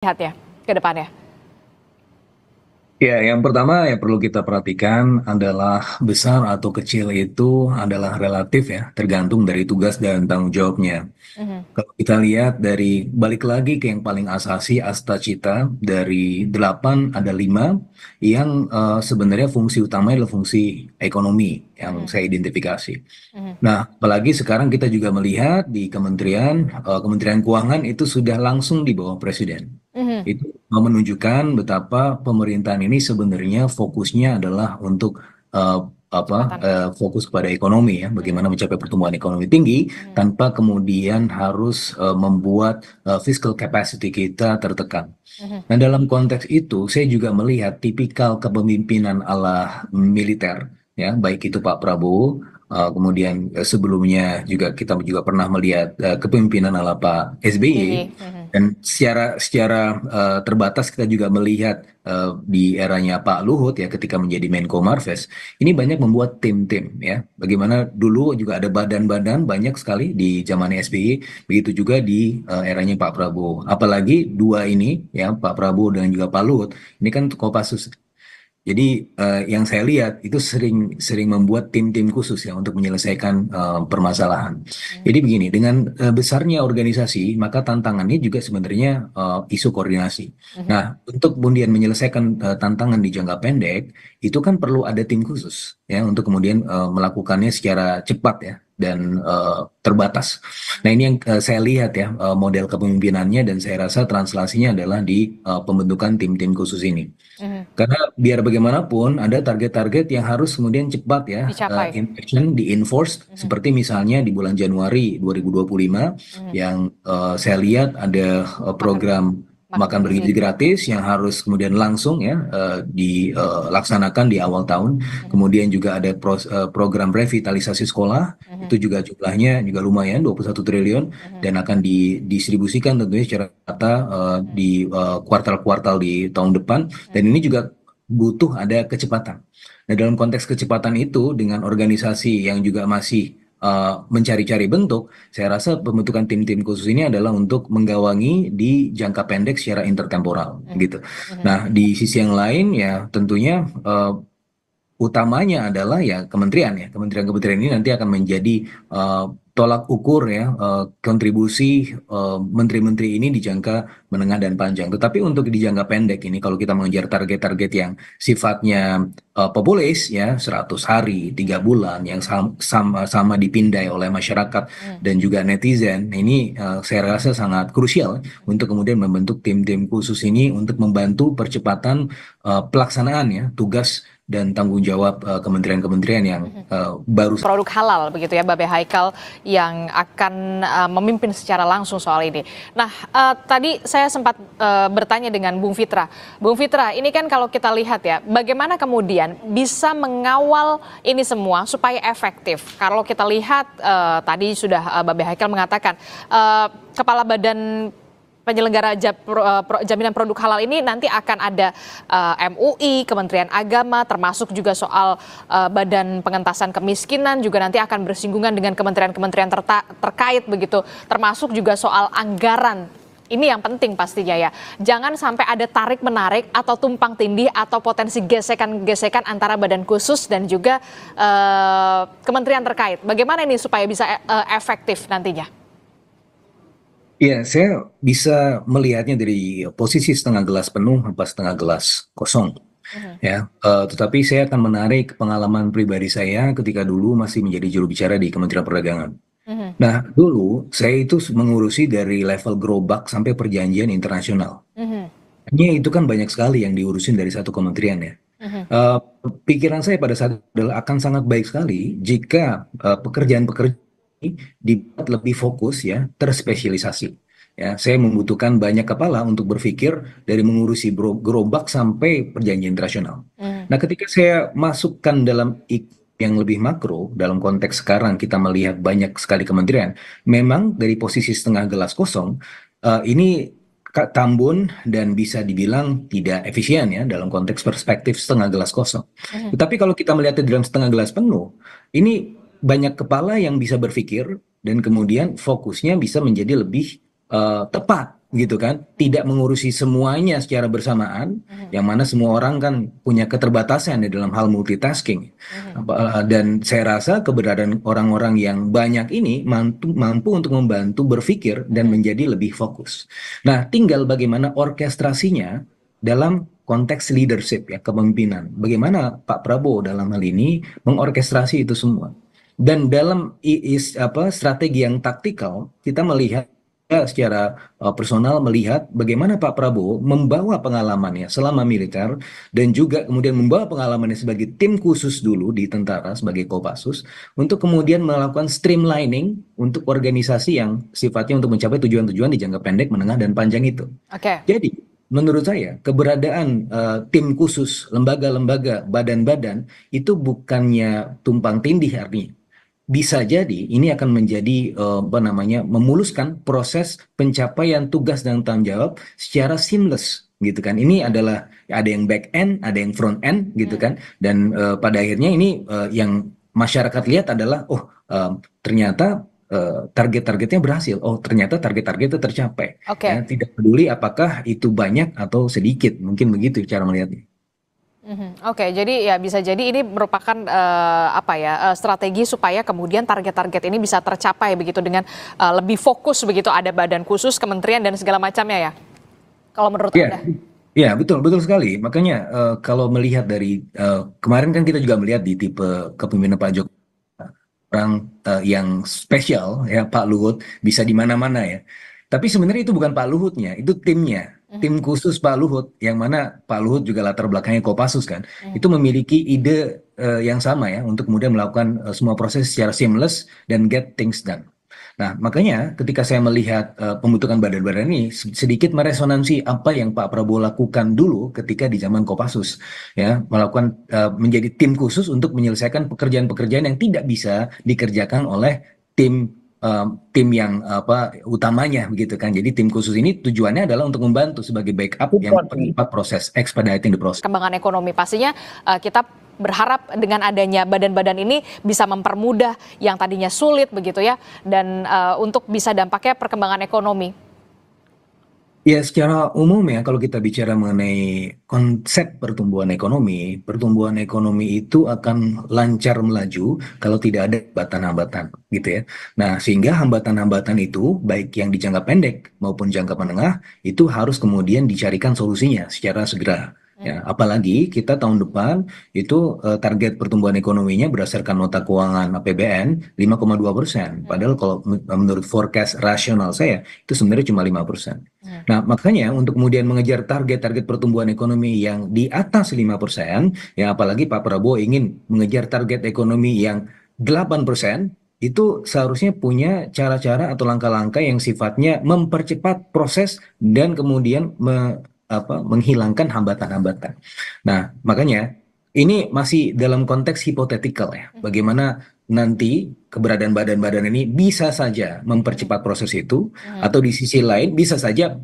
lihat ya ke depannya? Ya, yang pertama yang perlu kita perhatikan adalah besar atau kecil itu adalah relatif ya, tergantung dari tugas dan tanggung jawabnya. Mhm, Kalau kita lihat dari balik lagi ke yang paling asasi, asta cita, dari 8 ada 5 yang sebenarnya fungsi utamanya adalah fungsi ekonomi yang mhm, saya identifikasi. mhm, Nah, apalagi sekarang kita juga melihat di Kementerian Keuangan itu sudah langsung di bawah Presiden. mhm. Itu menunjukkan betapa pemerintahan ini sebenarnya fokusnya adalah untuk eh, Percepatan. fokus pada ekonomi ya, Mhm, bagaimana mencapai pertumbuhan ekonomi tinggi mhm, tanpa kemudian harus membuat fiscal capacity kita tertekan. mhm, Nah, dalam konteks itu, saya juga melihat tipikal kepemimpinan ala militer, ya, baik itu Pak Prabowo, kemudian sebelumnya juga kita juga pernah melihat kepemimpinan ala Pak SBY, SBY. Mhm, dan secara terbatas kita juga melihat di eranya Pak Luhut ya ketika menjadi Menko Marves, ini banyak membuat tim-tim ya. Bagaimana dulu juga ada badan-badan banyak sekali di zaman SBY. Begitu juga di eranya Pak Prabowo. Apalagi dua ini ya, Pak Prabowo dan juga Pak Luhut, ini kan Kopassus. Jadi yang saya lihat itu sering sering membuat tim-tim khusus ya untuk menyelesaikan permasalahan. mhm, Jadi begini, dengan besarnya organisasi, maka tantangannya juga sebenarnya isu koordinasi. mhm, Nah, untuk kemudian menyelesaikan tantangan di jangka pendek, itu kan perlu ada tim khusus ya untuk kemudian melakukannya secara cepat ya dan terbatas. Nah, ini yang saya lihat ya model kepemimpinannya, dan saya rasa translasinya adalah di pembentukan tim-tim khusus ini. mhm. Karena biar bagaimanapun ada target-target yang harus kemudian cepat ya Dicapai. in action, di-enforce, Mhm, seperti misalnya di bulan Januari 2025 mhm. yang saya lihat ada Makan program makan makan bergizi. bergizi gratis yang harus kemudian langsung ya dilaksanakan di awal tahun. Mhm, Kemudian juga ada program revitalisasi sekolah, mhm, itu juga jumlahnya juga lumayan 21 triliun, mhm, dan akan didistribusikan tentunya secara rata mhm, di kuartal-kuartal di tahun depan, dan mhm, ini juga butuh ada kecepatan. Nah, dalam konteks kecepatan itu dengan organisasi yang juga masih mencari-cari bentuk, saya rasa pembentukan tim-tim khusus ini adalah untuk menggawangi di jangka pendek secara intertemporal mhm, gitu. mhm, Nah, di sisi yang lain ya tentunya utamanya adalah ya kementerian ya. Kementerian-kementerian ini nanti akan menjadi eh, tolak ukur ya kontribusi menteri-menteri ini di jangka menengah dan panjang. Tetapi untuk di jangka pendek ini kalau kita mengejar target-target yang sifatnya populis ya 100 hari, 3 bulan yang sama dipindai oleh masyarakat mhm, dan juga netizen. Nah, ini saya rasa sangat krusial untuk kemudian membentuk tim-tim khusus ini untuk membantu percepatan pelaksanaan ya tugas dan tanggung jawab kementerian-kementerian yang mhm. baru. Produk halal begitu ya, Babe Haikal yang akan memimpin secara langsung soal ini. Nah, tadi saya sempat bertanya dengan Bung Fitra. Bung Fitra, ini kan kalau kita lihat ya, bagaimana kemudian bisa mengawal ini semua supaya efektif? Kalau kita lihat tadi sudah Babe Haikal mengatakan Kepala Badan Penyelenggara Jaminan Produk Halal ini nanti akan ada MUI, Kementerian Agama, termasuk juga soal Badan Pengentasan Kemiskinan juga nanti akan bersinggungan dengan kementerian-kementerian terkait begitu, termasuk juga soal anggaran. Ini yang penting pastinya ya. Jangan sampai ada tarik-menarik atau tumpang tindih atau potensi gesekan-gesekan antara badan khusus dan juga kementerian terkait. Bagaimana ini supaya bisa efektif nantinya? Ya, saya bisa melihatnya dari posisi setengah gelas penuh apa setengah gelas kosong. Mhm, Ya, tetapi saya akan menarik pengalaman pribadi saya ketika dulu masih menjadi juru bicara di Kementerian Perdagangan. mhm, Nah, dulu saya itu mengurusi dari level gerobak sampai perjanjian internasional. mhm, Ini itu kan banyak sekali yang diurusin dari satu kementerian ya. mhm, Eh, Pikiran saya pada saat itu adalah akan sangat baik sekali jika pekerjaan-pekerjaan ini dibuat lebih fokus ya, terspesialisasi. Ya, saya membutuhkan banyak kepala untuk berpikir dari mengurusi gerobak sampai perjanjian internasional. mhm, Nah, ketika saya masukkan dalam yang lebih makro, dalam konteks sekarang kita melihat banyak sekali kementerian, memang dari posisi setengah gelas kosong, ini Tambun dan bisa dibilang tidak efisien ya dalam konteks perspektif setengah gelas kosong. mhm, Tetapi kalau kita melihatnya dalam setengah gelas penuh, ini banyak kepala yang bisa berpikir dan kemudian fokusnya bisa menjadi lebih tepat gitu kan, tidak mengurusi semuanya secara bersamaan, yang mana semua orang kan punya keterbatasan di dalam hal multitasking. Dan saya rasa keberadaan orang-orang yang banyak ini mampu untuk membantu berpikir dan menjadi lebih fokus. Nah, tinggal bagaimana orkestrasinya dalam konteks leadership ya, kepemimpinan. Bagaimana Pak Prabowo dalam hal ini mengorkestrasi itu semua. Dan dalam strategi yang taktikal, kita melihat secara personal melihat bagaimana Pak Prabowo membawa pengalamannya selama militer dan juga kemudian membawa pengalamannya sebagai tim khusus dulu di tentara sebagai Kopassus untuk kemudian melakukan streamlining untuk organisasi yang sifatnya untuk mencapai tujuan-tujuan di jangka pendek, menengah, dan panjang itu. Oke. Jadi, menurut saya, keberadaan tim khusus, lembaga-lembaga, badan-badan itu bukannya tumpang tindih artinya. Bisa jadi ini akan menjadi memuluskan proses pencapaian tugas dan tanggung jawab secara seamless gitu kan. Ini adalah ada yang back end, ada yang front end gitu kan. Dan pada akhirnya ini yang masyarakat lihat adalah ternyata target-targetnya berhasil. Oh, ternyata target-targetnya tercapai. Oke. Ya, tidak peduli apakah itu banyak atau sedikit. Mungkin begitu cara melihatnya. Oke, jadi ya bisa jadi ini merupakan strategi supaya kemudian target-target ini bisa tercapai begitu dengan lebih fokus begitu, ada badan khusus, kementerian dan segala macamnya ya. Kalau menurut Iya, Anda? iya betul betul sekali. Makanya kalau melihat dari kemarin kan kita juga melihat di tipe kepemimpinan Pak Jokowi orang yang spesial ya Pak Luhut bisa di mana-mana ya. Tapi sebenarnya itu bukan Pak Luhutnya, itu timnya. Tim khusus Pak Luhut yang mana Pak Luhut juga latar belakangnya Kopassus kan. Itu memiliki ide yang sama ya untuk kemudian melakukan semua proses secara seamless dan get things done. Nah, makanya ketika saya melihat pembentukan badan-badan ini sedikit meresonansi apa yang Pak Prabowo lakukan dulu ketika di zaman Kopassus, ya, melakukan menjadi tim khusus untuk menyelesaikan pekerjaan-pekerjaan yang tidak bisa dikerjakan oleh tim tim yang utamanya begitu kan. Jadi tim khusus ini tujuannya adalah untuk membantu sebagai backup yang mempercepat proses expediting the process. Perkembangan ekonomi pastinya kita berharap dengan adanya badan-badan ini bisa mempermudah yang tadinya sulit begitu ya, dan untuk bisa dampaknya perkembangan ekonomi. Ya, secara umum ya, kalau kita bicara mengenai konsep pertumbuhan ekonomi itu akan lancar melaju kalau tidak ada hambatan-hambatan, gitu ya. Nah, sehingga hambatan-hambatan itu, baik yang di jangka pendek maupun jangka menengah, itu harus kemudian dicarikan solusinya secara segera. Ya, apalagi kita tahun depan itu target pertumbuhan ekonominya berdasarkan nota keuangan APBN 5,2%. Padahal kalau menurut forecast rasional saya itu sebenarnya cuma 5%. Nah, makanya untuk kemudian mengejar target-target pertumbuhan ekonomi yang di atas 5%, ya apalagi Pak Prabowo ingin mengejar target ekonomi yang 8%, itu seharusnya punya cara-cara atau langkah-langkah yang sifatnya mempercepat proses dan kemudian menghilangkan hambatan-hambatan. Nah, makanya ini masih dalam konteks hipotetikal ya. Bagaimana nanti keberadaan badan-badan ini bisa saja mempercepat proses itu, atau di sisi lain bisa saja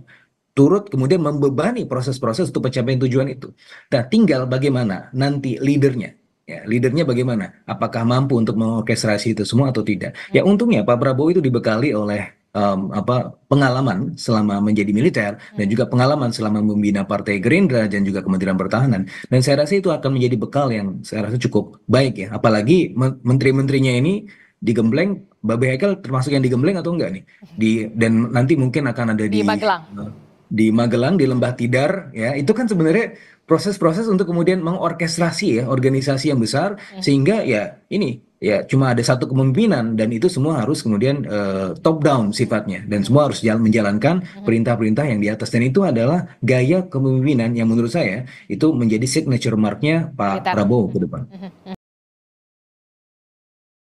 turut kemudian membebani proses-proses untuk pencapaian tujuan itu. Nah, tinggal bagaimana nanti leadernya. Ya, leadernya bagaimana? Apakah mampu untuk mengorkestrasi itu semua atau tidak? Ya, untungnya Pak Prabowo itu dibekali oleh pengalaman selama menjadi militer dan juga pengalaman selama membina Partai Gerindra dan juga Kementerian Pertahanan. Dan saya rasa itu akan menjadi bekal yang saya rasa cukup baik ya. Apalagi menteri-menterinya ini digembleng, Babe Haikal termasuk yang digembleng atau enggak nih? Dan nanti mungkin akan ada Di Magelang. Di Magelang, di Lembah Tidar, ya itu kan sebenarnya proses-proses untuk kemudian mengorkestrasi ya organisasi yang besar sehingga ya ini ya cuma ada satu kepemimpinan dan itu semua harus kemudian top down sifatnya dan semua harus menjalankan perintah-perintah yang di atas dan itu adalah gaya kepemimpinan yang menurut saya itu menjadi signature marknya Pak Militer. Prabowo ke depan.